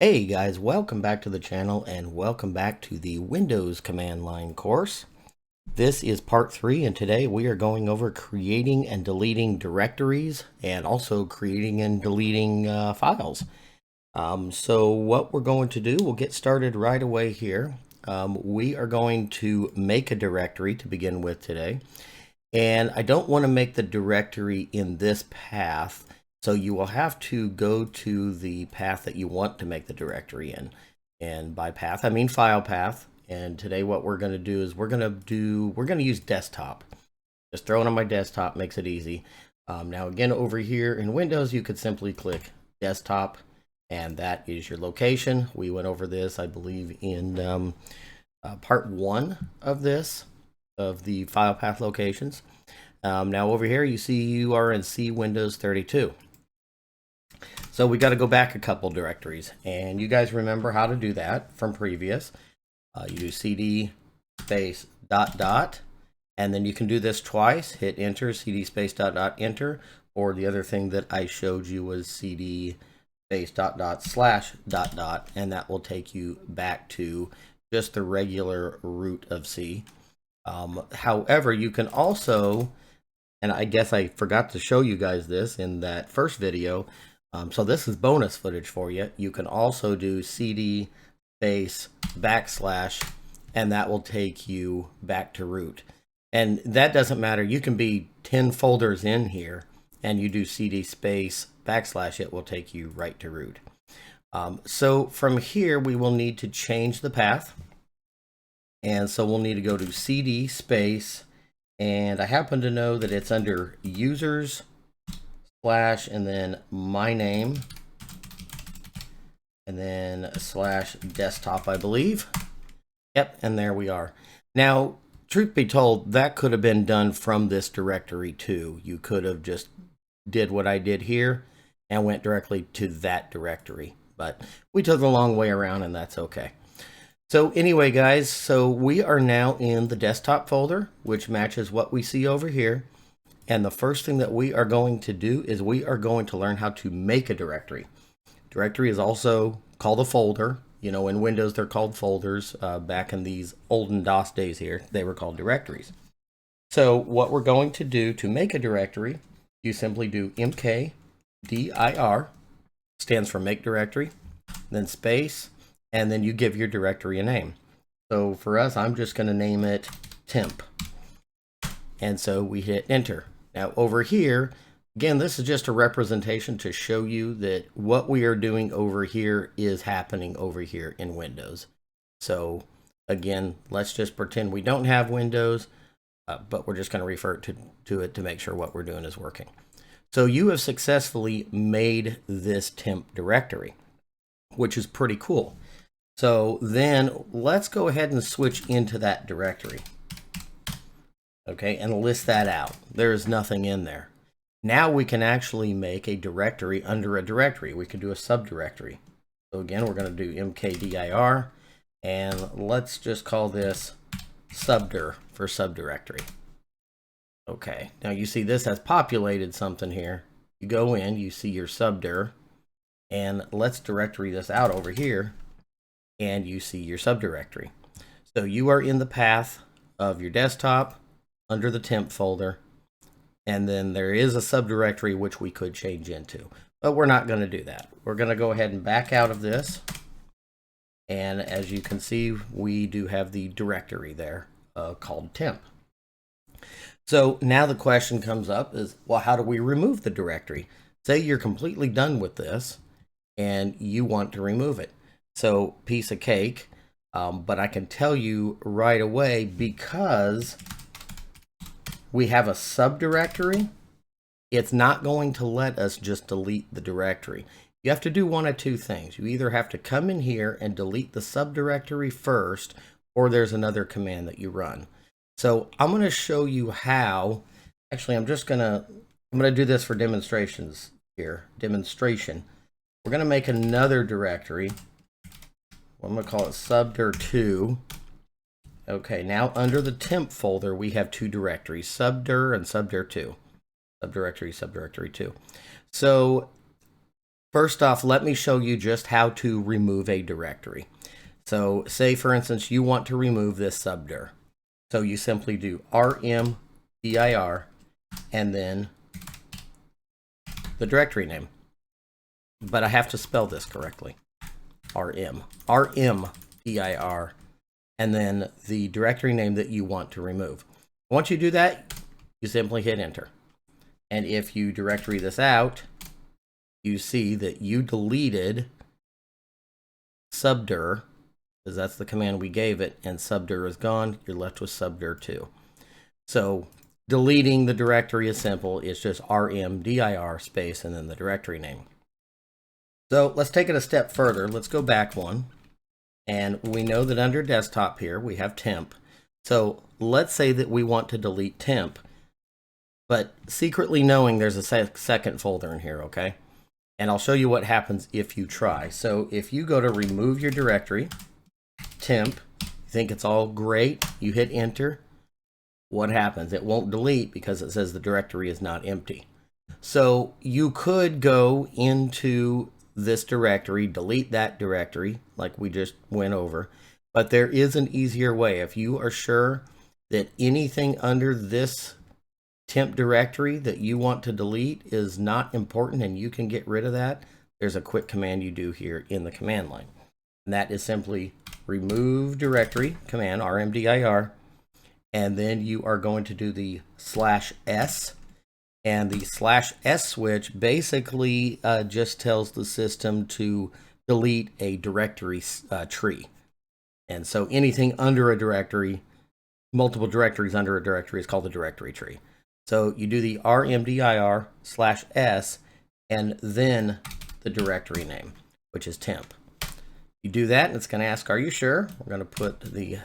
Hey guys, welcome back to the channel and welcome back to the Windows command line course. This is part 3 and today we are going over creating and deleting directories and also creating and deleting files. So what we're going to do, we'll get started right away here. We are going to make a directory to begin with today. And I don't want to make the directory in this path. So you will have to go to the path that you want to make the directory in. And by path, I mean file path. And today what we're going to do is we're going to use desktop. Just throw it on my desktop makes it easy. Now again, over here in Windows, you could simply click desktop and that is your location. We went over this, I believe, in part 1 of this, of the file path locations. Now over here, you see you are in C Windows 32. So we got to go back a couple directories, and you guys remember how to do that from previous. You do cd space ... and then you can do this twice. Hit enter, cd space ... enter, or the other thing that I showed you was cd space ... /.. and that will take you back to just the regular root of C. However, you can also, and I guess I forgot to show you guys this in that first video, so this is bonus footage for you. You can also do cd space /, and that will take you back to root. And that doesn't matter. You can be 10 folders in here and you do cd space /, it will take you right to root. So from here, we will need to change the path. And so we'll need to go to cd space, and I happen to know that it's under users / and then my name and then / desktop, I believe. Yep, and there we are. Now, truth be told, that could have been done from this directory too. You could have just did what I did here and went directly to that directory, but we took the long way around, and that's okay. So anyway, guys, so we are now in the desktop folder, which matches what we see over here. And the first thing that we are going to do is we are going to learn how to make a directory. Directory is also called a folder. You know, in Windows, they're called folders. Back in these olden DOS days here, they were called directories. So what we're going to do to make a directory, you simply do MKDIR, stands for make directory, then space, and then you give your directory a name. So for us, I'm just going to name it temp. And so we hit enter. Now over here, again, this is just a representation to show you that what we are doing over here is happening over here in Windows. So again, let's just pretend we don't have Windows, but we're just going to refer to it to make sure what we're doing is working. So you have successfully made this temp directory, which is pretty cool. So then let's go ahead and switch into that directory. Okay, and list that out. There's nothing in there. Now we can actually make a directory under a directory. We can do a subdirectory. So again, we're going to do MKDIR, and let's just call this subdir for subdirectory. Okay, now you see this has populated something here. You go in, you see your subdir, and let's directory this out over here, and you see your subdirectory. So you are in the path of your desktop under the temp folder, and then there is a subdirectory which we could change into, but we're not going to do that. We're going to go ahead and back out of this, and as you can see, we do have the directory there called temp. So now the question comes up is, well, how do we remove the directory? Say you're completely done with this and you want to remove it. So piece of cake, but I can tell you right away, because we have a subdirectory, it's not going to let us just delete the directory. You have to do one of two things. You either have to come in here and delete the subdirectory first, or there's another command that you run. So I'm going to show you how. Actually, I'm going to do this for demonstrations here. Demonstration. We're going to make another directory. I'm going to call it subdir2. Okay, now under the temp folder, we have two directories, subdir and subdir2. Subdirectory, subdirectory2. So First off, let me show you just how to remove a directory. So say, for instance, you want to remove this subdir. So you simply do RMDIR and then the directory name. But I have to spell this correctly. RMDIR, and then the directory name that you want to remove. Once you do that, you simply hit enter. And if you directory this out, you see that you deleted subdir, because that's the command we gave it, and subdir is gone. You're left with subdir 2. So deleting the directory is simple. It's just RMDIR space and then the directory name. So let's take it a step further. Let's go back one. And we know that under desktop here, we have temp. So let's say that we want to delete temp, but secretly knowing there's a second folder in here, okay? And I'll show you what happens if you try. So if you go to remove your directory, temp, you think it's all great, you hit enter, what happens? It won't delete because it says the directory is not empty. So you could go into this directory, delete that directory like we just went over, but there is an easier way. If you are sure that anything under this temp directory that you want to delete is not important and you can get rid of that, there's a quick command you do here in the command line. And that is simply remove directory command, RMDIR, and then you are going to do the /s. And the /s switch basically just tells the system to delete a directory tree. And so anything under a directory, multiple directories under a directory, is called the directory tree. So you do the RMDIR /s and then the directory name, which is temp. You do that and it's going to ask, are you sure? We're going to put the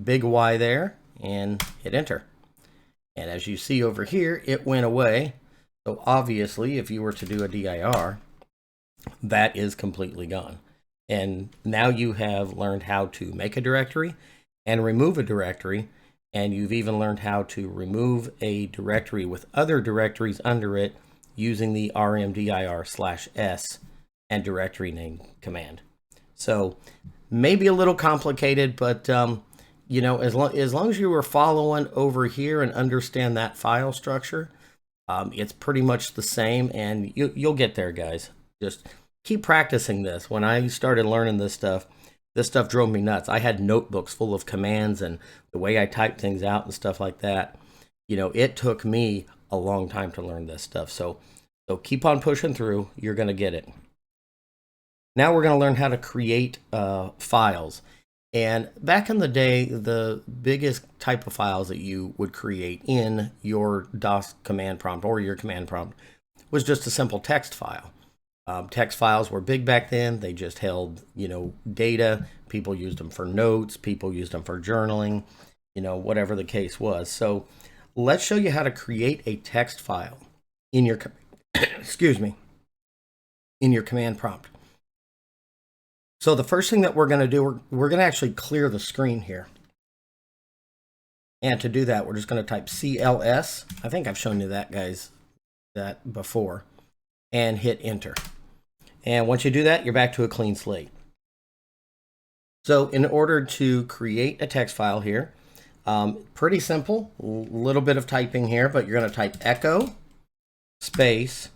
big Y there and hit enter. And as you see over here, it went away. So obviously, if you were to do a DIR, that is completely gone. And now you have learned how to make a directory and remove a directory. And you've even learned how to remove a directory with other directories under it using the RMDIR /s and directory name command. So maybe a little complicated, but you know, as long as you were following over here and understand that file structure, it's pretty much the same, and you'll get there, guys. Just keep practicing this. When I started learning this stuff drove me nuts. I had notebooks full of commands and the way I typed things out and stuff like that. You know, it took me a long time to learn this stuff. So keep on pushing through. You're going to get it. Now we're going to learn how to create files. And back in the day, the biggest type of files that you would create in your DOS command prompt or your command prompt was just a simple text file. Text files were big back then. They just held, you know, data. People used them for notes. People used them for journaling, you know, whatever the case was. So let's show you how to create a text file in your, excuse me, in your command prompt. So the first thing that we're going to do, we're going to actually clear the screen here. And to do that, we're just going to type CLS. I think I've shown you that, guys, that before. And hit enter. And once you do that, you're back to a clean slate. So in order to create a text file here, pretty simple, a little bit of typing here, but you're going to type echo space.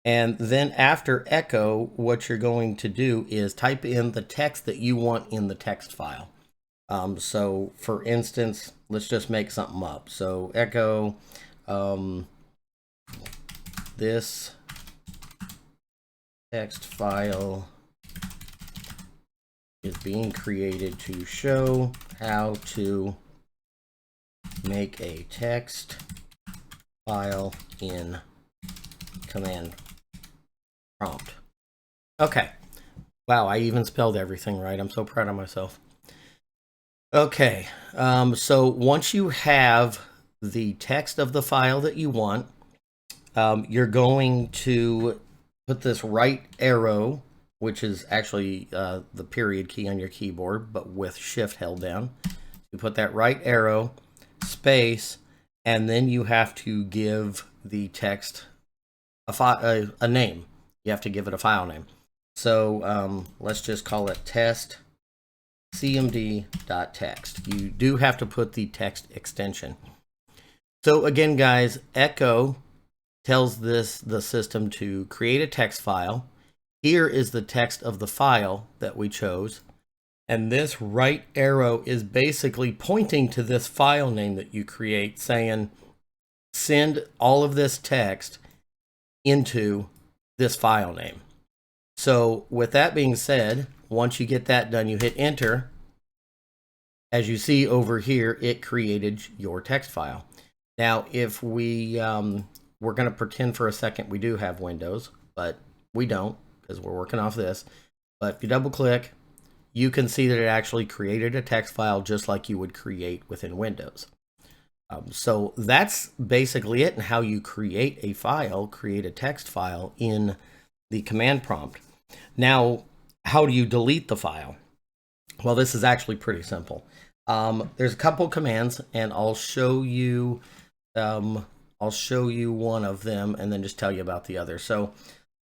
And then after echo, what you're going to do is type in the text that you want in the text file. So for instance, let's just make something up. So echo, this text file is being created to show how to make a text file in command prompt. Okay. Wow, I even spelled everything right. I'm so proud of myself. Okay, so once you have the text of the file that you want, you're going to put this right arrow, which is actually the period key on your keyboard, but with shift held down. You put that right arrow, space, and then you have to give the text a name. You have to give it a file name. So let's just call it test cmd.txt. You do have to put the text extension. So again, guys, echo tells the system to create a text file. Here is the text of the file that we chose. And this right arrow is basically pointing to this file name that you create, saying, send all of this text into this file name. So with that being said, once you get that done, you hit enter. As you see over here, it created your text file. Now, if we're going to pretend for a second we do have Windows, but we don't because we're working off this. But if you double click, you can see that it actually created a text file just like you would create within Windows. So that's basically it, and how you create a file, create a text file in the command prompt. Now, how do you delete the file? Well, this is actually pretty simple. There's a couple commands, and I'll show you one of them and then just tell you about the other. So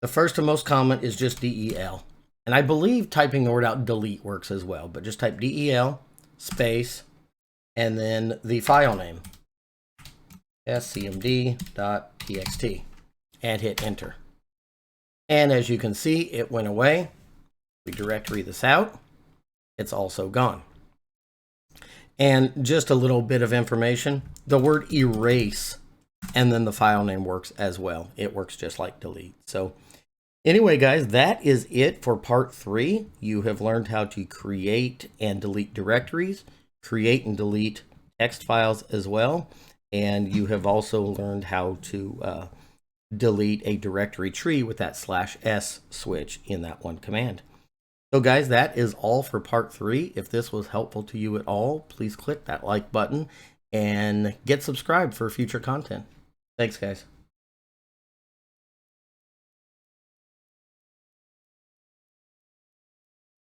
the first and most common is just del. And I believe typing the word out delete works as well, but just type del space and then the file name scmd.txt and hit enter. And as you can see, it went away. We directory this out. It's also gone. And just a little bit of information, the word erase and then the file name works as well. It works just like delete. So anyway, guys, that is it for part 3. You have learned how to create and delete directories, create and delete text files as well. And you have also learned how to delete a directory tree with that /s switch in that one command. So guys, that is all for part 3. If this was helpful to you at all, please click that like button and get subscribed for future content. Thanks, guys.